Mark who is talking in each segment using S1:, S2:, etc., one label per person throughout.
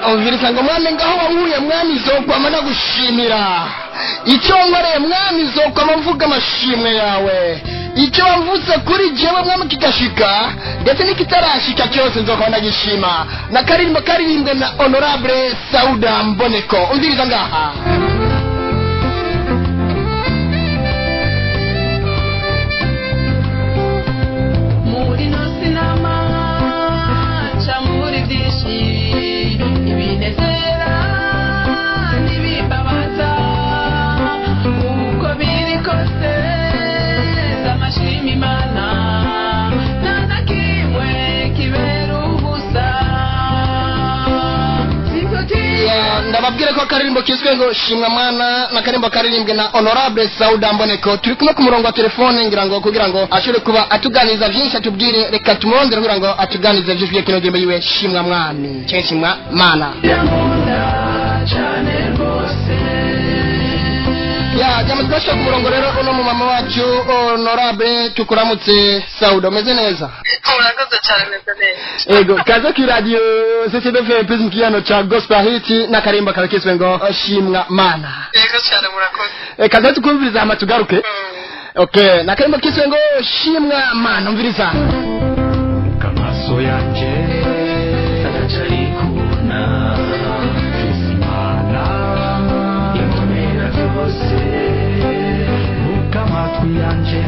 S1: Umviriza ngo mwami ngaho wahuye mwami zokwama nagushimira. Icyo nkoreye mwami zokwama mvuga amashimwe yawe. Icyo wamvutse kuri jewe mwami kigashika ndetse nikitarashika cyose nzokwama ndagishima. Na karirimbo karirimbwe na Honorable Sauda MBONEKO. Umviriza ngaha. Ndababwira ko karirimbo kiswe ngo shimwa mwana na karirimbo karirimbwe na Honorable Sauda MBONEKO. Turi kumwe ku murongo wa telefone ngira ngo kugira ngo ashobore kuba atuganiza byinshi atubwire, reka tumwongere kugira ngo atuganize byinshi kino gimbe yiwe shimwa mwami cyangwa shimwa mana. Ya jamaa twasha ku murongo rero uno mu mama wacu Honorable tukuramutse Sauda, umeze neza?
S2: Murakoze cyane neza.
S1: Ego kaza ku radio CCBF Prism Kiano cha Gospel Hit na karimba kabikiswe ngo shimwa mana.
S2: Ego cyane murakoze.
S1: Kaza tukumviriza amatugaruke. Okay, na karimba kiswe ngo shimwa mana, umviriza.
S3: Kamaso yanje atachari kuna simana imonera byose mukamatu yanje.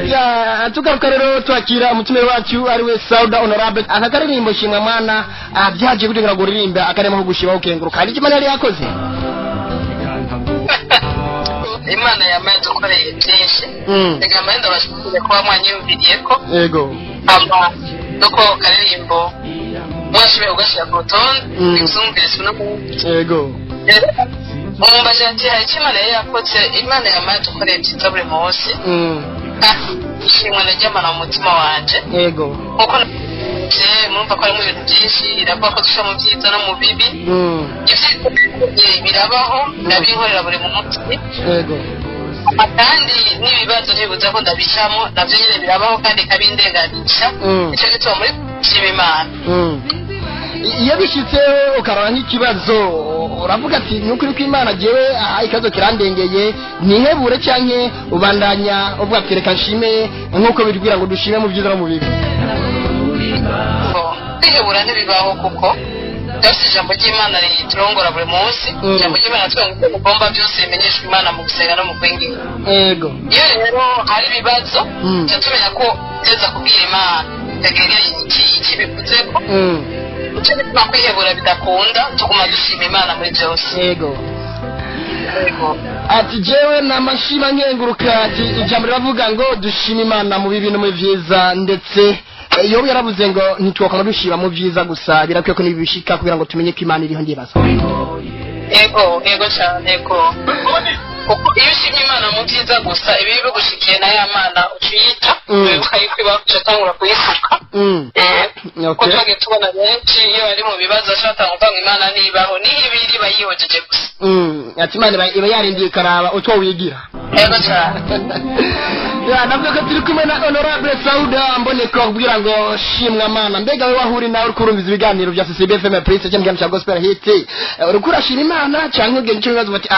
S1: Ya tugaruka rero twakira umutume wacu ari we Sauda Honorable. Akakaririmbo shimwa mana byaje kugira ngo uririmbe akaremo gushima ukenguruka. Hari kimana yari yakoze?
S2: Imana yamaye dukoreye byinshi. Reka manda bashikire kwa mwanyumviriye ko.
S1: Yego.
S2: Aba doko karirimbo mwashime ugashira ku rutonde bizumvise no mu.
S1: Yego.
S2: Mumbaje ati hari kimana yari yakoze. Imana yamaye dukoreye byinshi buri munsi. Ishimwe najyamana mu mutima wanje.
S1: Yego.
S2: Uko mumva ko ari mu bintu byinshi iravuga ko dusha mu byiza no mu bibi. Birabaho ndabinkorera buri munsi.
S1: Yego.
S2: Kandi nibibazo ntibuza ko ndabishamo navyo nyine birabaho kandi kabindenganisha. Icyo gituma muri shima Imana.
S1: Iyo bishitse ukarana nk'ikibazo uravuga ati nuko uri Imana jewe ikazo kirandengeye nihebure cyanke ubandanya uvuga ati reka nshime nkuko birwira ngo dushime mu byiza no mu bibi.
S2: Kwihebura ntibibaho kuko byose ijambo ry'Imana riturongora buri munsi. Ijambo ry'Imana twumva ko ugomba byose bimenyeshwa Imana mu gusenga no mu kwinginga.
S1: Yego.
S2: Iyo rero hari ibibazo tumenya ko teza kubwira Imana tegere iki bikuze ko cyane kwihebura bidakunda tuguma dushima Imana muri byose.
S1: Yego. Ati jewe namashima nkenguruka ati ijambo riravuga ngo dushima Imana mu bibi no mu byiza, ndetse iyo yaravuze ngo ntitwakoma dushima mu byiza gusa birakwiye ko nibishika kugira ngo tumenye ko Imana iriho ndibaza.
S2: Yego cyane ko kuko iyo ushimye Imana mu byiza gusa ibi bigushikiye na ya Mana uciyita ukayikwiba cyatangura kuyisuka. Ko twage tubona benshi iyo ari mu bibazo ashaka ngo Imana nibaho nihibiri bayihojeje gusa.
S1: Ati Imana iba yarindiye karaba utwo wigira.
S2: Yego cyane.
S1: Ya nabwo ko turi kumwe na Honorable Sauda MBONEKO kugira ngo shimwa mana. Mbega we wahuri nawe kurumviza ibiganiro bya CCBF Prince cyangwa cya Gospel Hit. Urukura shima Imana cyangwa ugenje cyo bati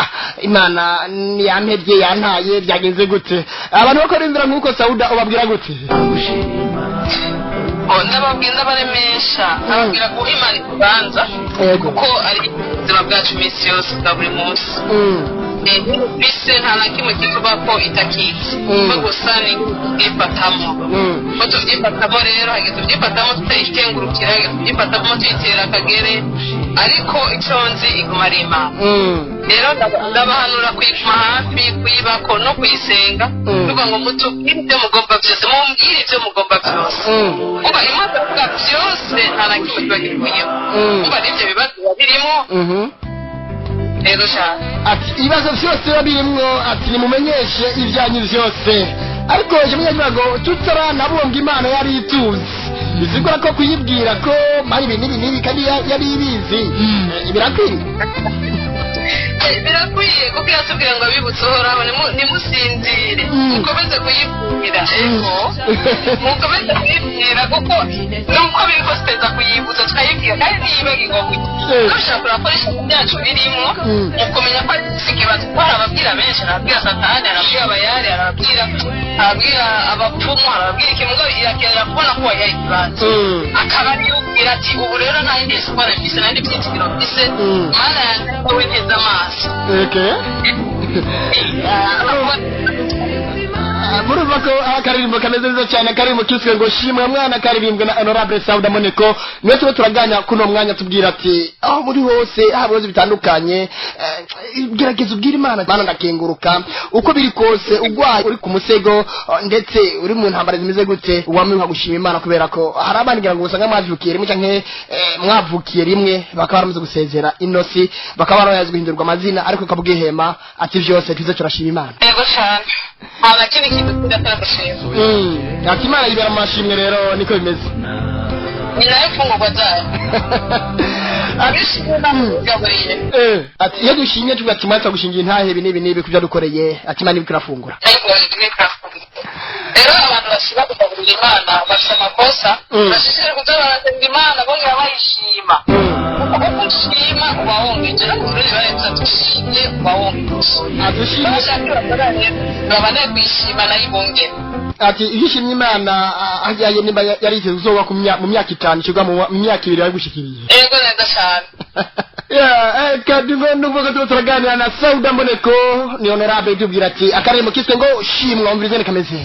S1: Imana ni yampebye yantaye byagenze gute? Abantu bakora inzira nkuko Sauda ubabwira gute?
S2: Ndababwira baremesha ababwira ko Imana kubanza kuko ari ubuzima bwacu iminsi yose bwa buri munsi. Bise nta na kimwe kituba ko itakitse gusa ni ifatamo. Ko tubyifatamo rero hageze tubyifatamo tutayikengurukira, tubyifatamo tuyitera akagere, ariko icyo nzi iguma ari Imana. Rero ndabahanura kuyiguma hafi, kuyibako no kuyisenga, tuvuga ngo mutubwire ibyo mugomba byose, mumbwire ibyo mugomba byose. Kuba Imana ivuga byose nta na kimwe kiba gikwiyeho. Kuba n'ibyo bibazo birimo rero cyane. Ati
S1: ibibazo byose babirimo ati nimumenyeshe ibyanyu byose. Ariko je munyagirango tutaranabonga Imana yari ituzi. Bizigura ko kuyibwira ko mari ibinini kandi yari ibizi. Birakwiye.
S2: Birakwiye kuko yatubwira ngo abibutsohoraho nimusinzire. Mukomeze kuyibwira. Mukomeze kuyibwira kuko nuko bikosteza kuyibutsa twayibwira kandi dushaka kurakoresha ibyacu birimo mukumenya ko sikibazo kwa ababwira benshi arabwira satani arabwira abayari arabwira abapfumu arabwira ikimugo yakera kubona ko yayikibazo akaba yubwira ati ubu rero nta yindi siporo mfise nandi byitiro mfise mana yanjye wowe neza amaso
S1: murumva ko akaririmbo kameze neza cyane karirimbo kiswe ngo shimwe mwana karirimbwe na Honorable Sauda MBONEKO niwe tuba turaganya kuno mwanya tubwira ati aho muri hose haboze bitandukanye gerageza ubwira Imana ndakenguruka uko biri kose ugwaye uri ku musego ndetse uri mu ntambara zimeze gute wamwiha gushima Imana kubera ko hari abangira ngo usanga mwavukiye rimwe canke mwavukiye rimwe bakaba baramaze gusezera inosi bakaba barayazi guhindurwa amazina ariko kabwihema ati byose tuze turashima Imana
S2: yego cyane abakini kintu kidakora
S1: ati Imana yibera amashimwe rero niko bimeze
S2: ninaye fungwa zayo abishimira mugaburiye
S1: ati iyo dushimye tugati mwatsa gushingira intahe nibi kuvya dukoreye ati Imana ibikirafungura
S2: rero abantu bashiba kugaburira Imana bafite amakosa bashishikare kuzabarasenga Imana bongera bayishima ushima ubawongeje n'uburyo baremza dushimye ubawongeje adushimye babane kwishima nayibongera
S1: ati ihishimye Imana ahaye nimba yarite uzoba mu myaka 5 cyangwa mu myaka 2 ari gushikiriye
S2: yego neza cyane
S1: kadigo nuvuga turaganira na Sauda MBONEKO ni Honorable tubwira ati akarimo kiswe ngo shimwa umvirizene kameze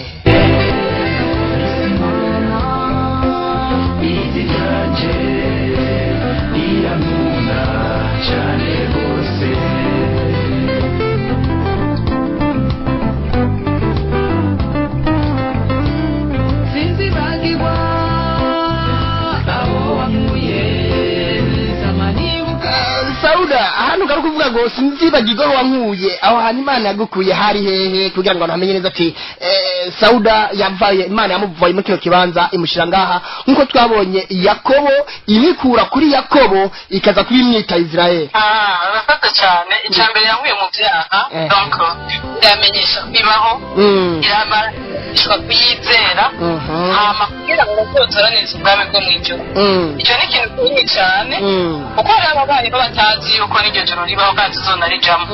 S1: Sauda hano karukuvuga ngo sinzibagirwa wankuye aho hanyuma Imana yagukuye hari hehe kugira ngo namenye neza ati Sauda yavaye Imana yamuvaye mu kino kibanza imushira ngaha nkuko twabonye Yakobo ibikura kuri Yakobo ikaza kubimwita Israel
S2: arafata cyane icyambere yankuye mu byaha donc yamenyesha bibaho irama ishwa kuyizera hama kugira ngo tuzoranize ubwami bwo mwijuru icyo ni ikintu kinini cyane kuko ababaye batazi yuko n'iryo joro ribaho kandi zona rijamo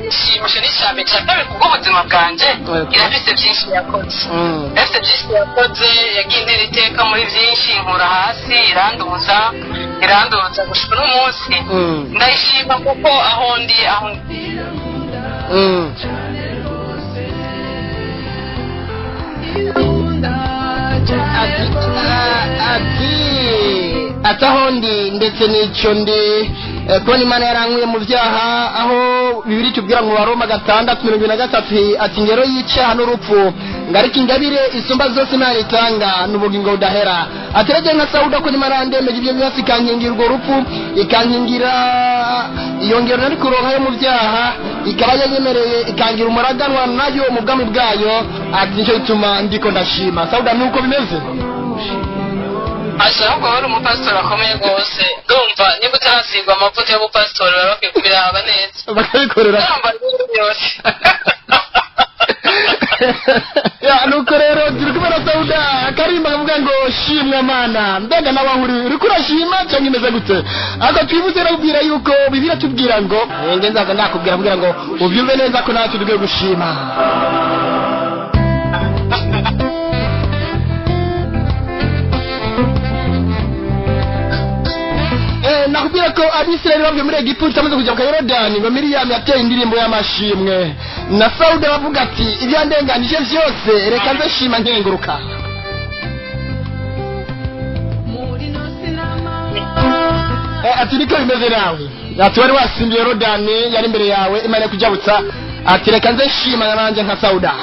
S2: ishimishe n'ishyamba cyane kubwo ubuzima bwanje irafise byinshi yakoze afite byinshi yakoze yagiye intera iteka muri byinshi inkura hasi iranduza gushika n'umunsi ndayishima kuko aho ndi
S1: atahondi ndetse n'ico ndi koni Imana yarankuye mu byaha aho bibiri tubwira mu Baroma 6:23 ati ngero yicaha n'urupfu ngariki ingabire isumba zose Imana itanga n'ubugingo budahera aterege nka Sauda ko Imana yandemeje ibyo byose ikankingira urwo rupfu ikankingira iyongera nari kuronka yo mu byaha ikaba yanyemereye ikangira umuraganwa nayo mu bwami bwayo ati nicyo bituma ndiko ndashima Sauda nuko bimeze
S2: ashaka wari umupastori akomeye rwose ndumva niba utarasigwa amavuta y'ubupastori baba bakwiye kubiraba neza
S1: bakabikorera
S2: yose
S1: nuko rero turi kumwe na Sauda akarimba kavuga ngo shimwe Mana mbega nawe uri kurashima cyangwa imeze gute aka twibuze kubwira yuko bibira tubwira ngo ngenzaga ndakubwira kugira ngo ubyumve neza ko natwe tugiye gushima nakubwira ko Abisirayeli bavuye muri Egiputa amaze kujya ku Yorodani ngo Miriyamu yateye indirimbo y'amashimwe na Sauda bavuga ati ibyandenganije byose reka nze shima nkenguruka ati niko bimeze nawe ati wari wasimbiye Yorodani yari imbere yawe Imana kujabutsa ati reka nze shima nanjye nka Sauda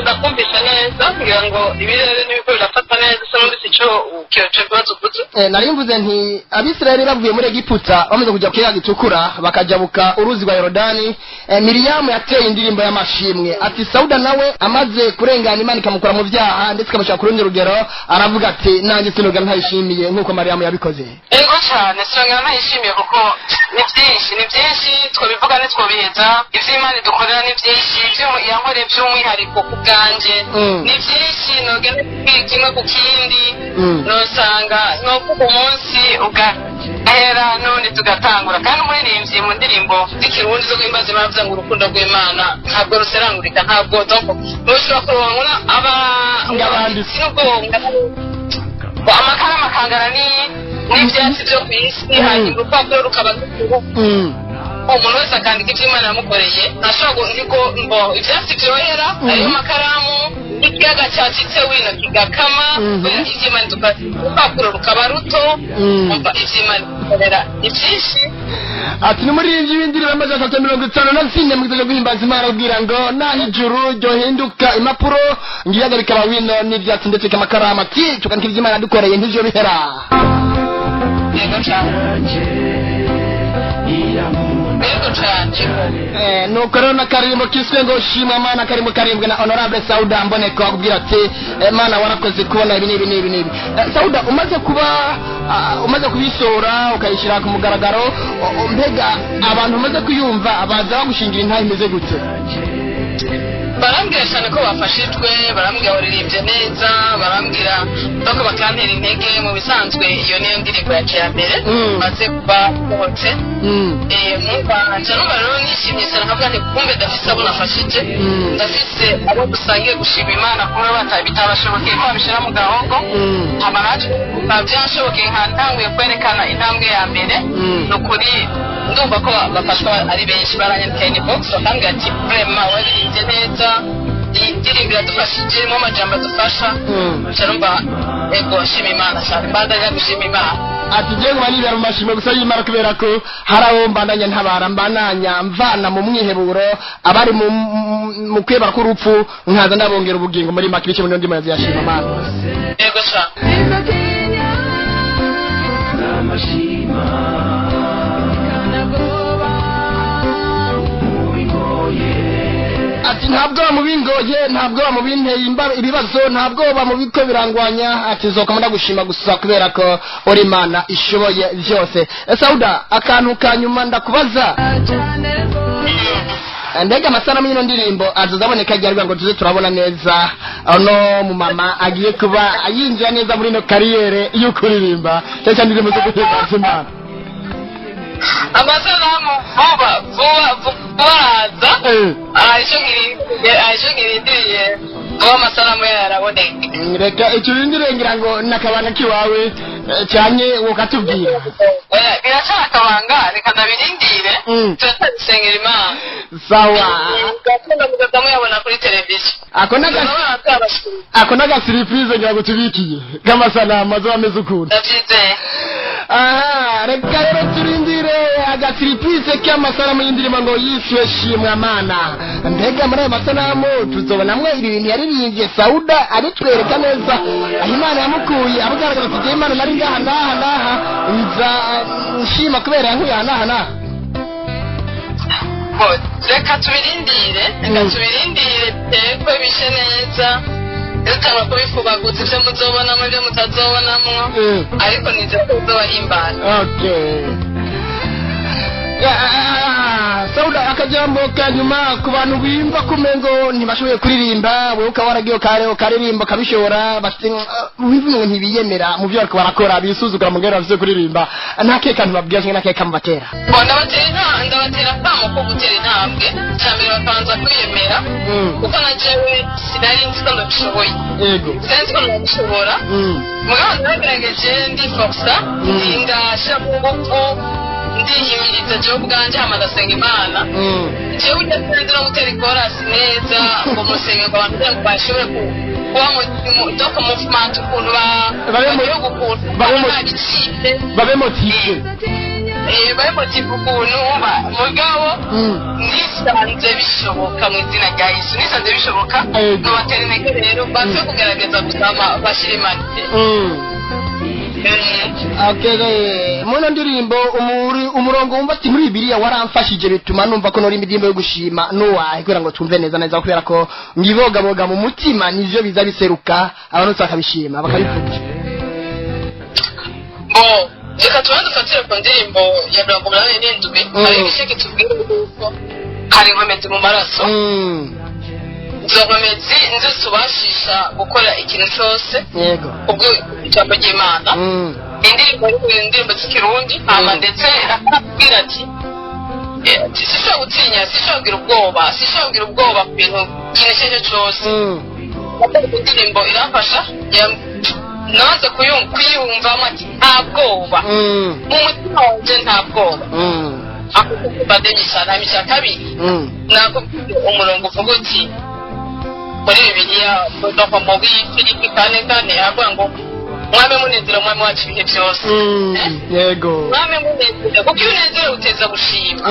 S2: ndakumvise neza kugira ngo ibirere n'ibikoresho afata neza se muri sico ukiyoce kwazo kuzo
S1: nari mvuze nti Abisirayeli bavuye muri Egiputa bamaze kujya ku kiyaga gitukura bakajabuka uruzi rwa Yorodani Miriyamu yateye indirimbo y'amashimwe ati Sauda nawe amaze kurengana Imana ikamukura mu byaha ndetse ikamushaka ku rundi rugero aravuga ati nanjye sinoga ntayishimiye nkuko Mariyamu yabikoze
S2: ego cyane sinoga ntayishimiye kuko ni byinshi twabivuga ne twobiheza ivyo Imana dukorera ni byinshi byo yankore by'umwihariko by'umwihariko ku bwanje ni byinshi nogenda kimwe ku kindi nosanga novuga umunsi ugahera none tugatangura kandi umuririmbyi mu ndirimbo z'ikirundi zo guhimbaza Imana avuga ngo urukundo rw'Imana ntabwo ruserangurika ntabwo ntushobora kurongora abanditsi n'ubwonga amakara amakangara n'ibyatsi byo ku isi hanyuma urupapuro rukaba umuntu wese akandika ibyo Imana yamukoreye ntashobora ngo ibyatsi byohera ariyo makaramu n'ikiyaga cyacitse wino kigakama ibyo Imana urupapuro rukaba ruto umva ibyo Imana ikorera ni byinshi.
S1: Ati n'umuririmbyi w'indirimbo amaze 354 mu gihe cyo guhimbaza Imana ubwira ngo naho ijuru ryohinduka impapuro ngiyaga bikaba wino n'ibyatsi ndetse k'amakaramu ati tukandika ibyo Imana yadukoreye ntibyo bihera.
S2: Yego cyane
S1: nuko rero n'akarimbo kiswe ngo shimwa Mana karimo karimbwe na Honorable Sauda MBONEKO akubwira ati Mana warakoze kubona ibi nibi. Sauda umaze kubisora ukayishyira ku mugaragaro mbega abantu umaze kuyumva abaza bagushingira intahe imeze gute?
S2: barambwira cyane ko bafashijwe, barambwira baririmbye neza, barambwira bako bakantera intege. Mu bisanzwe iyo niyo ndirimbo ya mbere maze kuba hotse mubanje numva rero nishimye cyane nkavuga nti kumbe ndafise abo nafashije, ndafise abo dusangiye gushima Imana kuba bitabashobokeye ko babishira mu gahongo amaraje babyashobokeye nkantanguye kwerekana intambwe ya mbere nukuri ndumva ko bafashwa ari benshi baranyandikaye ni box bakambwira ati vraiment waririmbye neza indirimbo iradufashije mu majambo adufasha cyarumva ego shima Imana cyane mbandanya gushima Imana.
S1: Ati je ngwanira mu mashimo gusa y'Imana kubera ko harawo mbandanya ntabara mbananya mvana mu mwiheburo abari mu kweba ko urupfu nkaza ndabongera ubugingo muri makibice mu ndimo yazashima Imana.
S2: Ego sha
S1: ati ntabwo bamubingoye ntabwo bamubinteye ibibazo ntabwo bamubiko birangwanya ati zokoma ndagushima gusa kubera ko uri Imana ishoboye byose. Sauda akantu kanyuma ndakubaza ndega amasanamu y'ino ndirimbo azaboneka ryari ngo tuze turabona neza no mu mama agiye kuba yinjira neza muri no kariyere yo kuririmba cyane ndirimbo zo guhimbaza Imana?
S2: amasanamu vuba aje ngirindiriye vuba amasanamu yaraboneka.
S1: Reka icyo bindire ngira ngo nakabana kiwawe cyane ukatubwira
S2: birashaka akabanga reka ndabirindire tutasengera Imana.
S1: Sawa
S2: gakunda mugazamu yabona kuri televiziyo
S1: ako naga surprise ngira ngo tubikiye k'amasanamu azameze ukuntu
S2: ndabyizeye.
S1: aha reka rero turindire agasurprise k'amasanamu y'indirimbo ngo yiswe shimwa Mana. Mbega muri ayo masanamu tuzobonamwe ibi bintu yaririmbye Sauda aritwereka neza aho Imana yamukuye abugaragaza ati Imana nari ngaha nza nshima kubera yankuye aha
S2: reka tubirindire ko bishe neza rutanga kubifubaguza ibyo muzobonamo ibyo mutazobonamo ariko nize kuzobahimbana.
S1: Okay Sauda akajambo kanyuma ku bantu bimva kumengo ntibashoboye kuririmba wewe ukawaragiye karirimba kabishora bati wivuye ntibiyemera mu byo ariko barakora bisuzugura mu ngero bafite kuririmba ntake kantu babwiye nake kambatera
S2: ndabatera kamo ko gutera intambwe cyambere bapanza kwiyemera kuko najewe sinari nzi ko ndabishoboye
S1: yego
S2: sense ko ndabishobora mugabo ndagerageje ndi forsa ndasha ngufu ndihimiriza je ubwanje hamadasenga Imana je ujya kwendera gutera ikorasi neza ngo musenge ngo abantu bashobore kuba mu doka movement ukuntu babe motive ukuntu mugabo nisanze bishoboka mu izina rya Yesu nisanze bishoboka nobatera intege rero base kugerageza gusama bashira Imana.
S1: Okay muno ndirimbo umurongo wumva ati muri Bibiliya waramfashije bituma numva ko nori indirimbo yo gushima nuwahe kugira ngo tumve neza kubera ko ngibogaboga mu mutima nivyo biza biseruka abantu bakabishima bakabivuga.
S2: Reka tubandufatire ku ndirimbo ya 27 hari ibisheke tubwira uko hari nkomezi mu maraso izo nkomezi nizo zitubashisha gukora ikintu cyose
S1: yego
S2: ubwo ijambo ry'Imana indirimbo z'ikirundi hama ndetse akabwira ati sishobora gutinya sishobora kugira ubwoba ku bintu kinesheje cyose indirimbo irafasha naza kuyumvamo ati nta bwoba mu mutima wanje nta bwoba bademisa kabiri nako umurongo uvuga uti muri Bibiliya ndoko mu Filipi 4:4 avuga ngo mwame munezero mwame wacu ibihe byose
S1: yego
S2: mwame munezero kuko unezero uteza gushima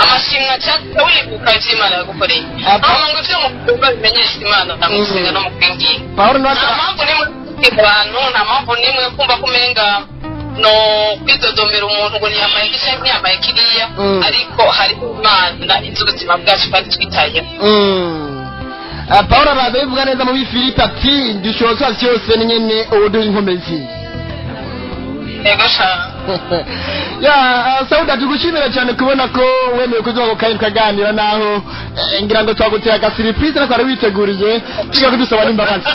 S2: amashimwa cyangwa wibuka Imana yagukoreye ngo ivyo mu bimenyesha Imana ndamusenga no mu kwinginga
S1: Paulo
S2: nta mpamvu nimwe abantu nta mpamvu nimwe kumva kumenga no kwidodomera umuntu ngo niyamaye gisha niyamaye kiriya ariko hari Imana iz'ubuzima bwacu kandi twitayeho
S1: Paulo arabivuga neza mu Filipi ati dushoza cyose nyene ubuduha inkomezi
S2: yego sha
S1: ya Sauda tugushimira cyane kubona ko wemeye kuzoga kandi kaganira naho ngira ngo twagutera ka surprise na kwari witeguriye kiga kudusaba n'imbabazi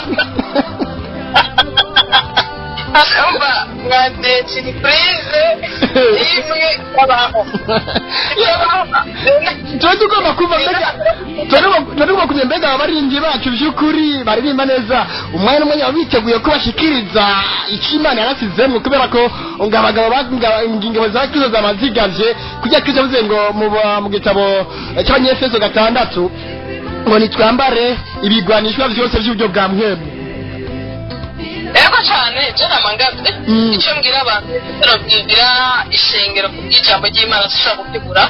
S2: Asamba ngade surprise imwe kabaho
S1: tugomba kuva mbega tugomba kumenya mbega abarinzi bacu by'ukuri baririmba neza umwanya n'umwanya wabiteguye ko bashikiriza ikimana yarasizemwe kubera ko ngabagabo ingingabo za Kristo zamazigavye kujya Kristo bize ngo mu gitabo cy'Abanyefeso 6 ngo nitwambare ibigwanishwa byose by'uburyo bwa mwemwe
S2: ego cyane cyane amangabye icyo mbwira abantu turabwira ishengero kubw'ijambo ry'Imana dushaka kugura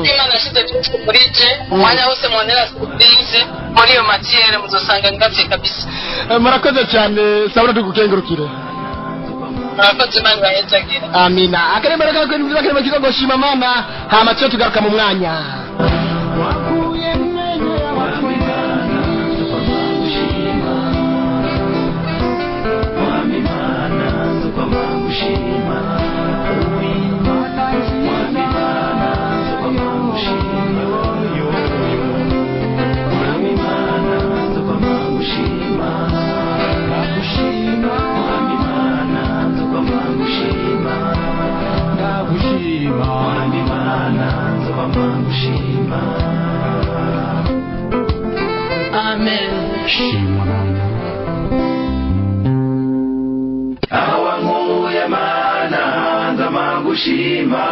S2: Imana yashize byinshi muri je umwanya wose monera surprise muri iyo matiere muzosanga ngavye kabisa
S1: murakoze cyane Sauda tugukengurukire
S2: murakoze Imana yahezagira
S1: amina akaremera kako nziza akaremera kigo shima Mana hama cyo tugaruka mu mwanya
S2: Amen.
S3: Awanguye Mana nzamagushima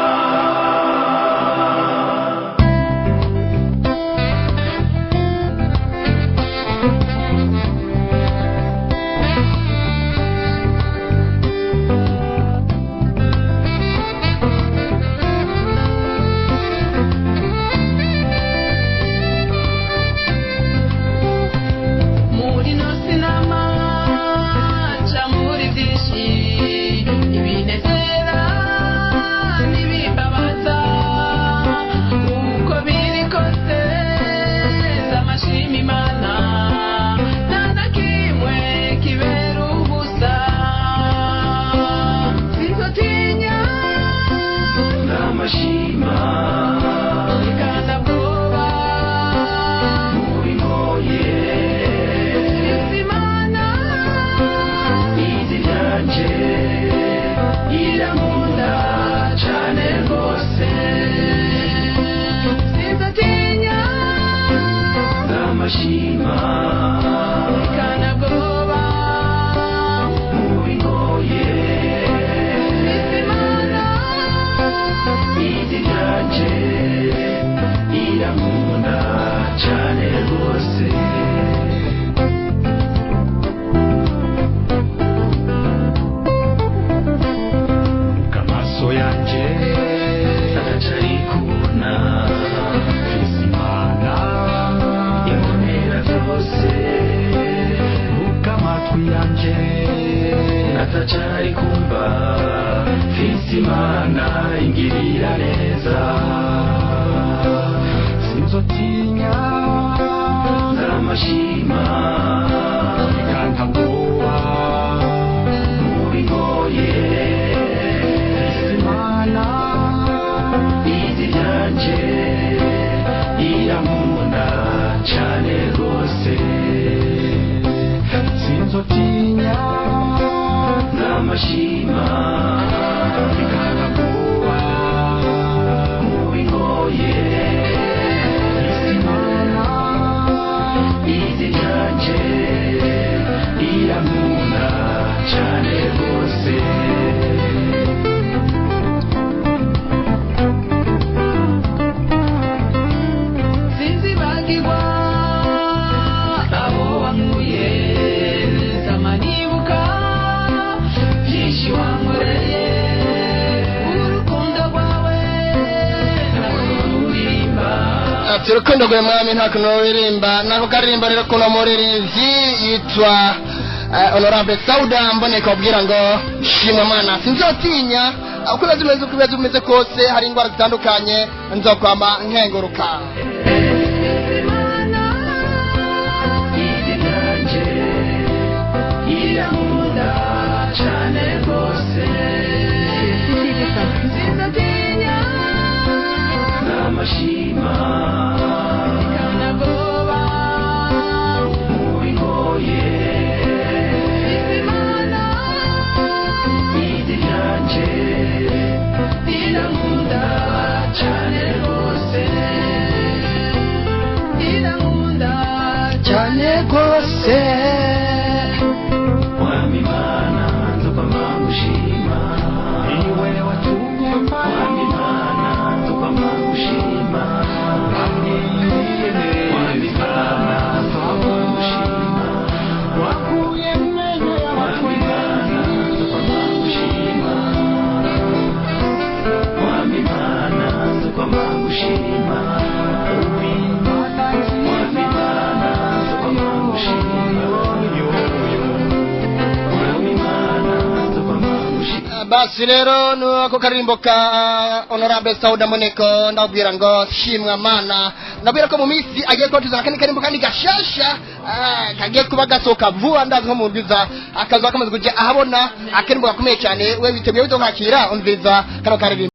S3: Natachari kumba Fisimana ingirira neza Sinzotinya Zamashima Kantamboa Mubingoye Fisimana Izi yanje Iramunda Chane sinzotinya n'amashima bikagakuba mu bingoye isimana izi ryanje irankunda cane rwose
S2: sinzibagirwa abo wankuye zamanibuka byinshi wankoreye urukundo rwawe naruririmba
S1: ati urukundo rwawe mwami nta kuntu wiririmba nako karirimba rero kuno muririmbyi yitwa Honorable Sauda MBONEKO abwira ngo shimwa mana sinzotinya uko ibibazo bimeze kose hari indwara zitandukanye nzokwama nkenguruka cyane rwose
S3: Mwami Mana nzopama ngushima iwe watumye Mwami Mana nzopama ngushima Mwami Mana nzopama ngushima wakuye mmenye Mwami Mana nzopama ngushima Mwami Mana nzopama ngushima
S1: basi rero nuko karimbo ka Honorable Sauda MBONEKO ndabwira ngo shimwa mana ndabwira ko mu minsi agiye kwatuza kandi karimbo kandi gashasha kagiye kuba gasoka vuba ndazi nko mu ndwiza akaza kamaze kujya ahabona akarimbo gakomeye cyane we biteguye bito kakira umviza kano karimbo